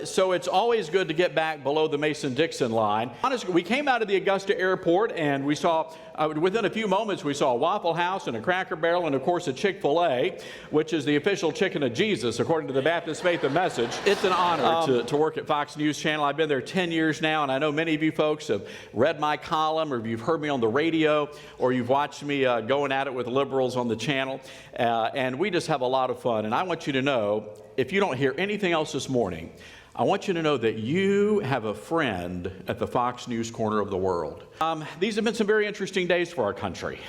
So it's always good to get back below the Mason-Dixon line. Honestly, we came out of the Augusta airport and we saw, within a few moments, we saw a Waffle House and a Cracker Barrel and, of course, a Chick-Fil-A, which is the official chicken of Jesus, according to the Baptist Faith and Message. It's an honor to work at Fox News Channel. I've been there 10 years now, and I know many of you folks have read my column, or you've heard me on the radio, or you've watched me going at it with liberals on the channel. And we just have a lot of fun. And I want you to know, if you don't hear anything else this morning, I want you to know that you have a friend at the Fox News corner of the world. These have been some very interesting days for our country.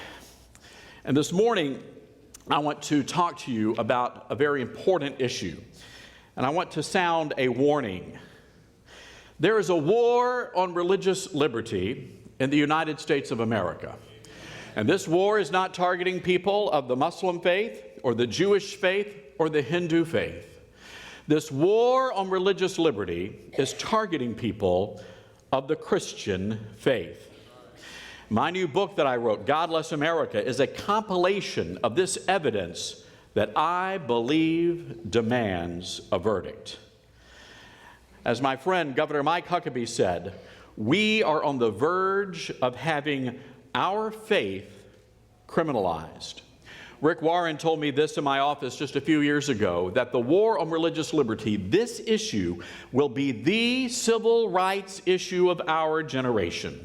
And this morning, I want to talk to you about a very important issue. And I want to sound a warning. There is a war on religious liberty in the United States of America. And this war is not targeting people of the Muslim faith or the Jewish faith or the Hindu faith. This war on religious liberty is targeting people of the Christian faith. My new book that I wrote, Godless America, is a compilation of this evidence that I believe demands a verdict. As my friend Governor Mike Huckabee said, we are on the verge of having our faith criminalized. Rick Warren told me this in my office just a few years ago, that the war on religious liberty, this issue, will be the civil rights issue of our generation.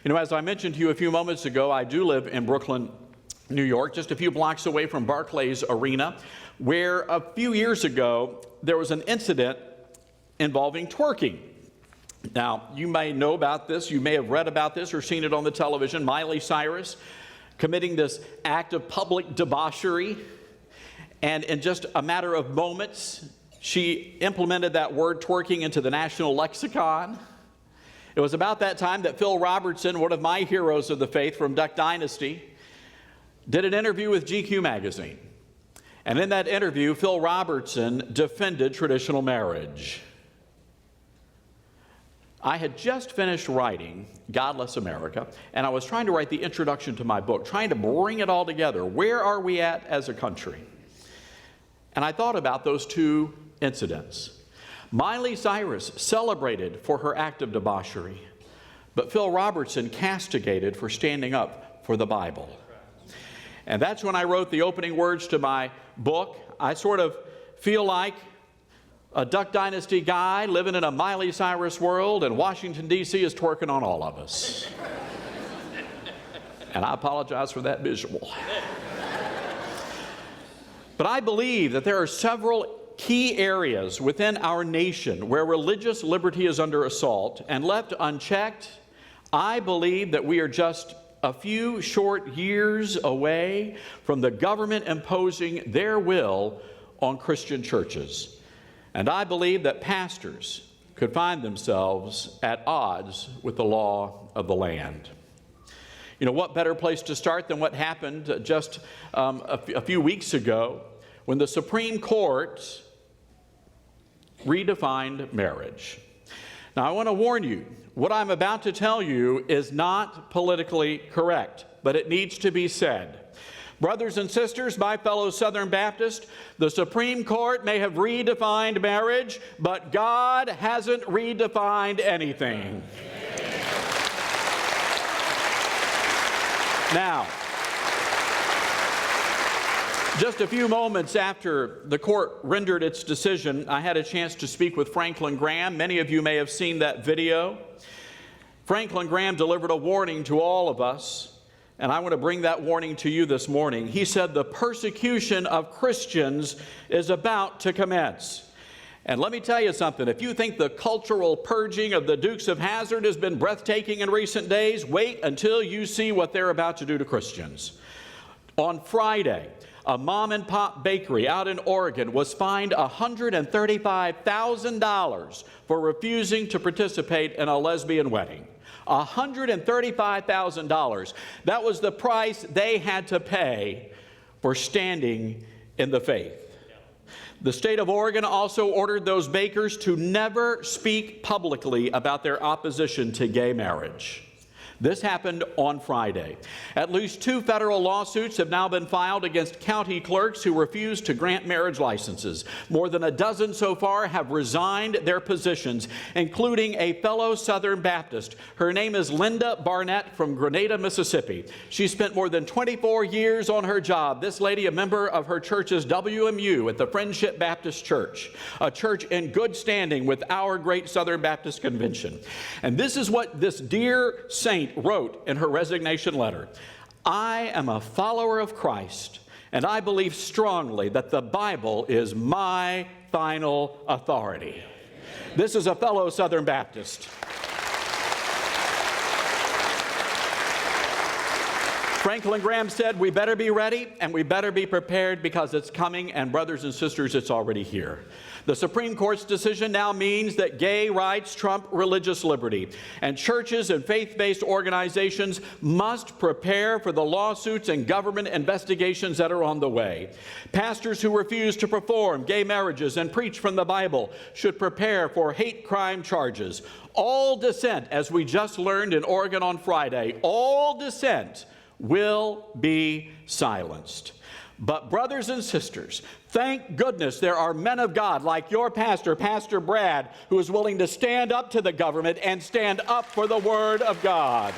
You know, as I mentioned to you a few moments ago, I do live in Brooklyn, New York, just a few blocks away from Barclays Arena, where a few years ago there was an incident involving twerking. Now, you may know about this, you may have read about this or seen it on the television. Miley Cyrus committing this act of public debauchery, and in just a matter of moments, she implemented that word twerking into the national lexicon. It was about that time that Phil Robertson, one of my heroes of the faith from Duck Dynasty, did an interview with GQ magazine. And in that interview, Phil Robertson defended traditional marriage. I had just finished writing Godless America, and I was trying to write the introduction to my book, trying to bring it all together. Where are we at as a country? And I thought about those two incidents. Miley Cyrus celebrated for her act of debauchery, but Phil Robertson castigated for standing up for the Bible. And that's when I wrote the opening words to my book. I sort of feel like a Duck Dynasty guy living in a Miley Cyrus world, and Washington, D.C. is twerking on all of us. And I apologize for that visual. But I believe that there are several key areas within our nation where religious liberty is under assault, and left unchecked, I believe that we are just a few short years away from the government imposing their will on Christian churches. And I believe that pastors could find themselves at odds with the law of the land. You know, what better place to start than what happened just a few weeks ago when the Supreme Court redefined marriage. Now, I want to warn you, what I'm about to tell you is not politically correct, but it needs to be said. Brothers and sisters, my fellow Southern Baptist, the Supreme Court may have redefined marriage, but God hasn't redefined anything. Now, just a few moments after the court rendered its decision, I had a chance to speak with Franklin Graham. Many of you may have seen that video. Franklin Graham delivered a warning to all of us, and I want to bring that warning to you this morning. He said the persecution of Christians is about to commence. And let me tell you something. If you think the cultural purging of the Dukes of Hazzard has been breathtaking in recent days, wait until you see what they're about to do to Christians. On Friday, a mom-and-pop bakery out in Oregon was fined $135,000 for refusing to participate in a lesbian wedding. $135,000. That was the price they had to pay for standing in the faith. The state of Oregon also ordered those bakers to never speak publicly about their opposition to gay marriage. This happened on Friday. At least 2 federal lawsuits have now been filed against county clerks who refuse to grant marriage licenses. More than a dozen so far have resigned their positions, including a fellow Southern Baptist. Her name is Linda Barnett from Grenada, Mississippi. She spent more than 24 years on her job. This lady, a member of her church's WMU at the Friendship Baptist Church, a church in good standing with our great Southern Baptist Convention. And this is what this dear saint wrote in her resignation letter. I am a follower of Christ, and I believe strongly that the Bible is my final authority. This is a fellow Southern Baptist. Franklin Graham said, we better be ready and we better be prepared because it's coming, and brothers and sisters, it's already here. The Supreme Court's decision now means that gay rights trump religious liberty, and churches and faith-based organizations must prepare for the lawsuits and government investigations that are on the way. Pastors who refuse to perform gay marriages and preach from the Bible should prepare for hate crime charges. All dissent, as we just learned in Oregon on Friday, all dissent will be silenced. But brothers and sisters, thank goodness there are men of God like your pastor, Pastor Brad, who is willing to stand up to the government and stand up for the Word of God.